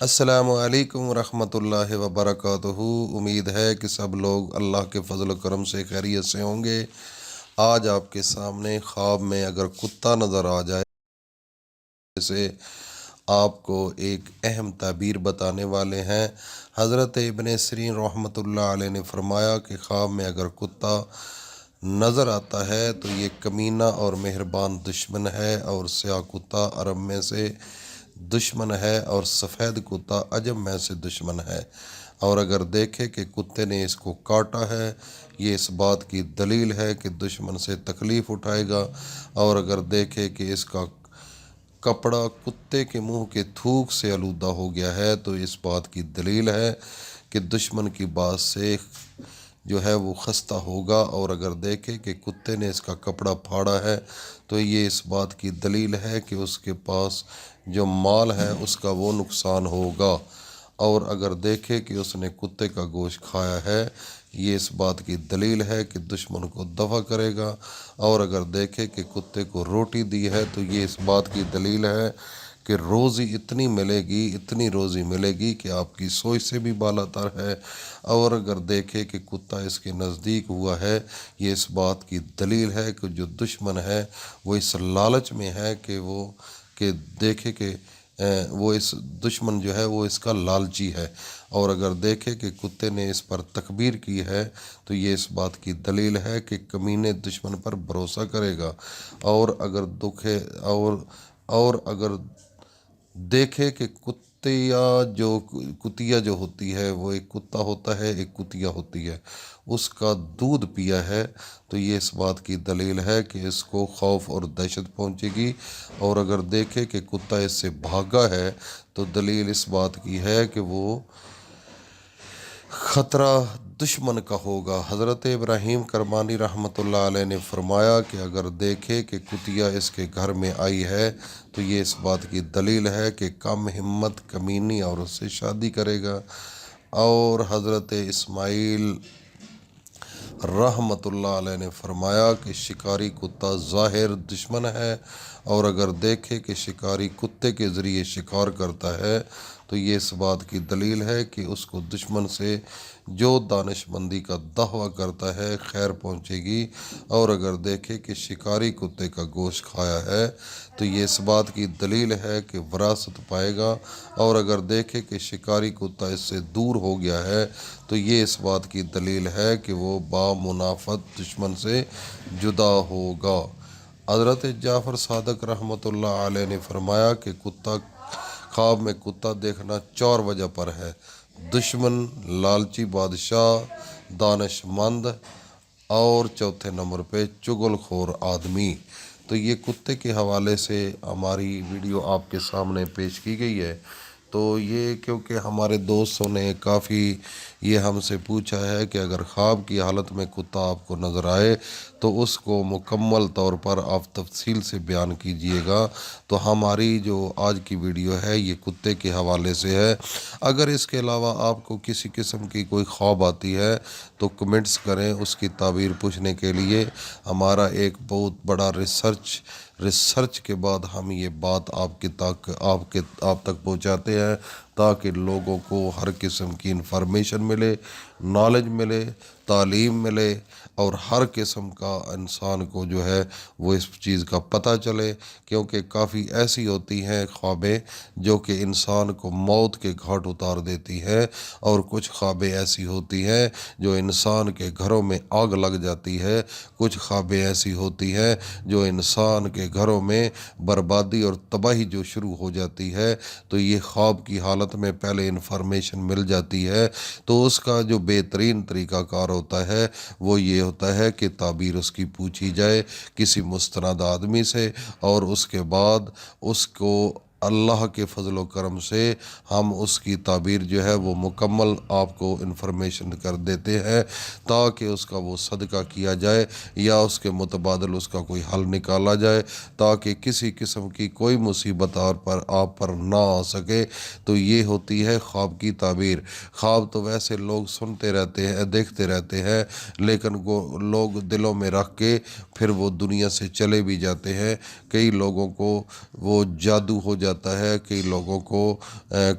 السلام علیکم ورحمۃ اللہ وبرکاتہ۔ امید ہے کہ سب لوگ اللہ کے فضل و کرم سے خیریت سے ہوں گے۔ آج آپ کے سامنے خواب میں اگر کتا نظر آ جائے سے آپ کو ایک اہم تعبیر بتانے والے ہیں۔ حضرت ابن سیرین رحمۃ اللہ علیہ نے فرمایا کہ خواب میں اگر کتا نظر آتا ہے تو یہ کمینہ اور مہربان دشمن ہے، اور سیاہ کتا عرب میں سے دشمن ہے اور سفید کتا عجم میں سے دشمن ہے، اور اگر دیکھے کہ کتے نے اس کو کاٹا ہے یہ اس بات کی دلیل ہے کہ دشمن سے تکلیف اٹھائے گا، اور اگر دیکھے کہ اس کا کپڑا کتے کے منہ کے تھوک سے آلودہ ہو گیا ہے تو اس بات کی دلیل ہے کہ دشمن کی بات سے جو ہے وہ خستہ ہوگا، اور اگر دیکھے کہ کتے نے اس کا کپڑا پھاڑا ہے تو یہ اس بات کی دلیل ہے کہ اس کے پاس جو مال ہے اس کا وہ نقصان ہوگا، اور اگر دیکھے کہ اس نے کتے کا گوشت کھایا ہے یہ اس بات کی دلیل ہے کہ دشمن کو دفع کرے گا، اور اگر دیکھے کہ کتے کو روٹی دی ہے تو یہ اس بات کی دلیل ہے کہ روزی اتنی ملے گی، اتنی روزی ملے گی کہ آپ کی سوچ سے بھی بالا تر ہے، اور اگر دیکھے کہ کتا اس کے نزدیک ہوا ہے یہ اس بات کی دلیل ہے کہ جو دشمن ہے وہ اس لالچ میں ہے کہ دیکھے کہ وہ اس دشمن جو ہے وہ اس کا لالچی ہے، اور اگر دیکھے کہ کتے نے اس پر تکبیر کی ہے تو یہ اس بات کی دلیل ہے کہ کمینے دشمن پر بھروسہ کرے گا، اور اگر اگر دیکھے کہ کتیا جو ہوتی ہے وہ ایک کتا ہوتا ہے، ایک کتیا ہوتی ہے، اس کا دودھ پیا ہے تو یہ اس بات کی دلیل ہے کہ اس کو خوف اور دہشت پہنچے گی، اور اگر دیکھے کہ کتا اس سے بھاگا ہے تو دلیل اس بات کی ہے کہ وہ خطرہ دشمن کا ہوگا۔ حضرت ابراہیم کرمانی رحمۃ اللہ علیہ نے فرمایا کہ اگر دیکھے کہ کتیا اس کے گھر میں آئی ہے تو یہ اس بات کی دلیل ہے کہ کم ہمت کمینی اور اس سے شادی کرے گا، اور حضرت اسماعیل رحمۃ اللہ علیہ نے فرمایا کہ شکاری کتا ظاہر دشمن ہے، اور اگر دیکھے کہ شکاری کتے کے ذریعے شکار کرتا ہے تو یہ اس بات کی دلیل ہے کہ اس کو دشمن سے جو دانش مندی کا دعویٰ کرتا ہے خیر پہنچے گی، اور اگر دیکھے کہ شکاری کتے کا گوشت کھایا ہے تو یہ اس بات کی دلیل ہے کہ وراثت پائے گا، اور اگر دیکھے کہ شکاری کتا اس سے دور ہو گیا ہے تو یہ اس بات کی دلیل ہے کہ وہ با منافت دشمن سے جدا ہوگا۔ حضرت جعفر صادق رحمۃ اللہ علیہ نے فرمایا کہ خواب میں کتا دیکھنا 4 وجہ پر ہے: دشمن، لالچی بادشاہ، دانش مند، اور چوتھے نمبر پہ چغل خور آدمی۔ تو یہ کتے کے حوالے سے ہماری ویڈیو آپ کے سامنے پیش کی گئی ہے، تو یہ کیونکہ ہمارے دوستوں نے کافی یہ ہم سے پوچھا ہے کہ اگر خواب کی حالت میں کتا آپ کو نظر آئے تو اس کو مکمل طور پر آپ تفصیل سے بیان کیجئے گا، تو ہماری جو آج کی ویڈیو ہے یہ کتے کے حوالے سے ہے۔ اگر اس کے علاوہ آپ کو کسی قسم کی کوئی خواب آتی ہے تو کمنٹس کریں، اس کی تعبیر پوچھنے کے لیے ہمارا ایک بہت بڑا ریسرچ کے بعد ہم یہ بات آپ تک پہنچاتے ہیں تاکہ لوگوں کو ہر قسم کی انفارمیشن ملے، نالج ملے، تعلیم ملے، اور ہر قسم کا انسان کو جو ہے وہ اس چیز کا پتہ چلے، کیونکہ کافی ایسی ہوتی ہیں خوابیں جو کہ انسان کو موت کے گھاٹ اتار دیتی ہیں، اور کچھ خوابیں ایسی ہوتی ہیں جو انسان کے گھروں میں آگ لگ جاتی ہے، کچھ خوابیں ایسی ہوتی ہیں جو انسان کے گھروں میں بربادی اور تباہی جو شروع ہو جاتی ہے، تو یہ خواب کی حالت میں پہلے انفارمیشن مل جاتی ہے، تو اس کا جو بہترین طریقہ کار ہوتا ہے وہ یہ ہوتا ہے کہ تعبیر اس کی پوچھی جائے کسی مستند آدمی سے، اور اس کے بعد اس کو اللہ کے فضل و کرم سے ہم اس کی تعبیر جو ہے وہ مکمل آپ کو انفارمیشن کر دیتے ہیں تاکہ اس کا وہ صدقہ کیا جائے یا اس کے متبادل اس کا کوئی حل نکالا جائے، تاکہ کسی قسم کی کوئی مصیبت آپ پر نہ آ سکے۔ تو یہ ہوتی ہے خواب کی تعبیر۔ خواب تو ویسے لوگ سنتے رہتے ہیں، دیکھتے رہتے ہیں، لیکن لوگ دلوں میں رکھ کے پھر وہ دنیا سے چلے بھی جاتے ہیں۔ کئی لوگوں کو وہ جادو ہو جاتا جاتا ہے،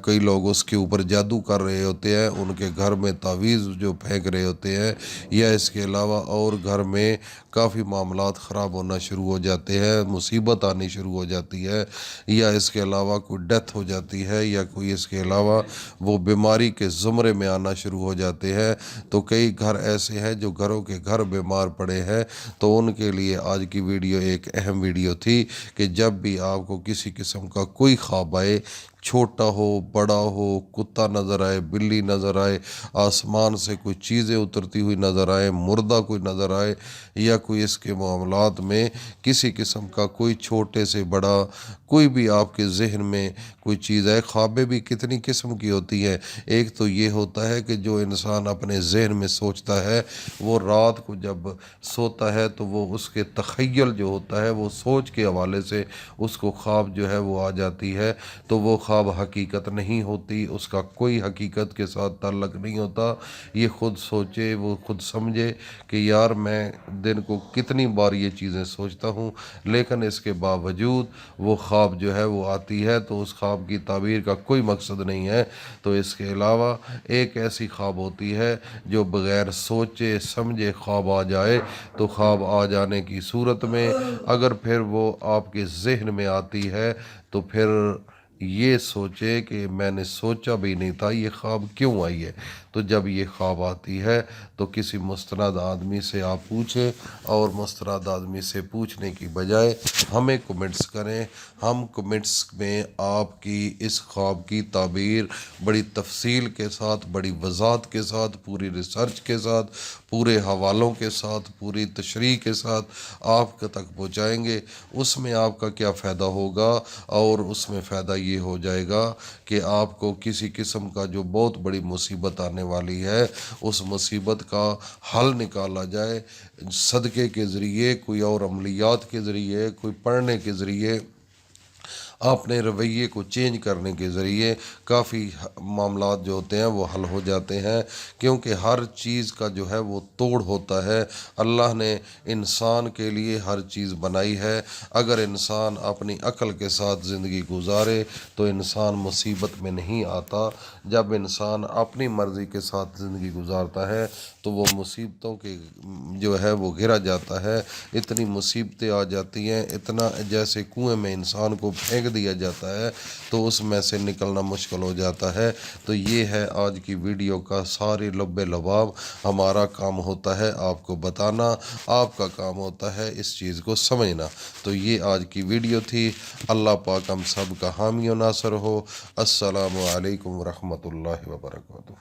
کئی لوگ اس کے اوپر جادو کر رہے ہوتے ہیں، ان کے گھر میں تعویذ جو پھینک رہے ہوتے ہیں، یا اس کے علاوہ اور گھر میں کافی معاملات خراب ہونا شروع ہو جاتے ہیں، مصیبت آنی شروع ہو جاتی ہے، یا اس کے علاوہ کوئی ڈیتھ ہو جاتی ہے، یا کوئی اس کے علاوہ وہ بیماری کے زمرے میں آنا شروع ہو جاتے ہیں۔ تو کئی گھر ایسے ہیں جو گھروں کے گھر بیمار پڑے ہیں، تو ان کے لیے آج کی ویڈیو ایک اہم ویڈیو تھی کہ جب بھی آپ کو کسی قسم کا کوئی خواب آئے، چھوٹا ہو بڑا ہو، کتا نظر آئے، بلی نظر آئے، آسمان سے کوئی چیزیں اترتی ہوئی نظر آئے، مردہ کوئی نظر آئے، یا کوئی اس کے معاملات میں کسی قسم کا کوئی چھوٹے سے بڑا کوئی بھی آپ کے ذہن میں کوئی چیز ہے۔ خوابیں بھی کتنی قسم کی ہوتی ہیں۔ ایک تو یہ ہوتا ہے کہ جو انسان اپنے ذہن میں سوچتا ہے، وہ رات کو جب سوتا ہے تو وہ اس کے تخیل جو ہوتا ہے، وہ سوچ کے حوالے سے اس کو خواب جو ہے وہ آ جاتی ہے، تو وہ خواب حقیقت نہیں ہوتی، اس کا کوئی حقیقت کے ساتھ تعلق نہیں ہوتا۔ یہ خود سوچے، وہ خود سمجھے کہ یار میں دن کو کتنی بار یہ چیزیں سوچتا ہوں، لیکن اس کے باوجود وہ خواب جو ہے وہ آتی ہے، تو اس خواب کی تعبیر کا کوئی مقصد نہیں ہے۔ تو اس کے علاوہ ایک ایسی خواب ہوتی ہے جو بغیر سوچے سمجھے خواب آ جائے، تو خواب آ جانے کی صورت میں اگر پھر وہ آپ کے ذہن میں آتی ہے تو پھر یہ سوچے کہ میں نے سوچا بھی نہیں تھا یہ خواب کیوں آئی ہے۔ تو جب یہ خواب آتی ہے تو کسی مستند آدمی سے آپ پوچھیں، اور مستند آدمی سے پوچھنے کی بجائے ہمیں کمنٹس کریں۔ ہم کمنٹس میں آپ کی اس خواب کی تعبیر بڑی تفصیل کے ساتھ، بڑی وضاحت کے ساتھ، پوری ریسرچ کے ساتھ، پورے حوالوں کے ساتھ، پوری تشریح کے ساتھ آپ تک پہنچائیں گے۔ اس میں آپ کا کیا فائدہ ہوگا، اور اس میں فائدہ یہ ہو جائے گا کہ آپ کو کسی قسم کا جو بہت بڑی مصیبت آنے والی ہے، اس مصیبت کا حل نکالا جائے، صدقے کے ذریعے، کوئی اور عملیات کے ذریعے، کوئی پڑھنے کے ذریعے، اپنے رویے کو چینج کرنے کے ذریعے کافی معاملات جو ہوتے ہیں وہ حل ہو جاتے ہیں، کیونکہ ہر چیز کا جو ہے وہ توڑ ہوتا ہے۔ اللہ نے انسان کے لیے ہر چیز بنائی ہے۔ اگر انسان اپنی عقل کے ساتھ زندگی گزارے تو انسان مصیبت میں نہیں آتا۔ جب انسان اپنی مرضی کے ساتھ زندگی گزارتا ہے تو وہ مصیبتوں کے جو ہے وہ گھرا جاتا ہے۔ اتنی مصیبتیں آ جاتی ہیں، اتنا جیسے کنویں میں انسان کو پھینک دیا جاتا ہے تو اس میں سے نکلنا مشکل ہو جاتا ہے۔ تو یہ ہے آج کی ویڈیو کا سارے لب لباب۔ ہمارا کام ہوتا ہے آپ کو بتانا، آپ کا کام ہوتا ہے اس چیز کو سمجھنا۔ تو یہ آج کی ویڈیو تھی۔ اللہ پاک ہم سب کا حامی و ناصر ہو۔ السلام علیکم ورحمۃ اللہ وبرکاتہ۔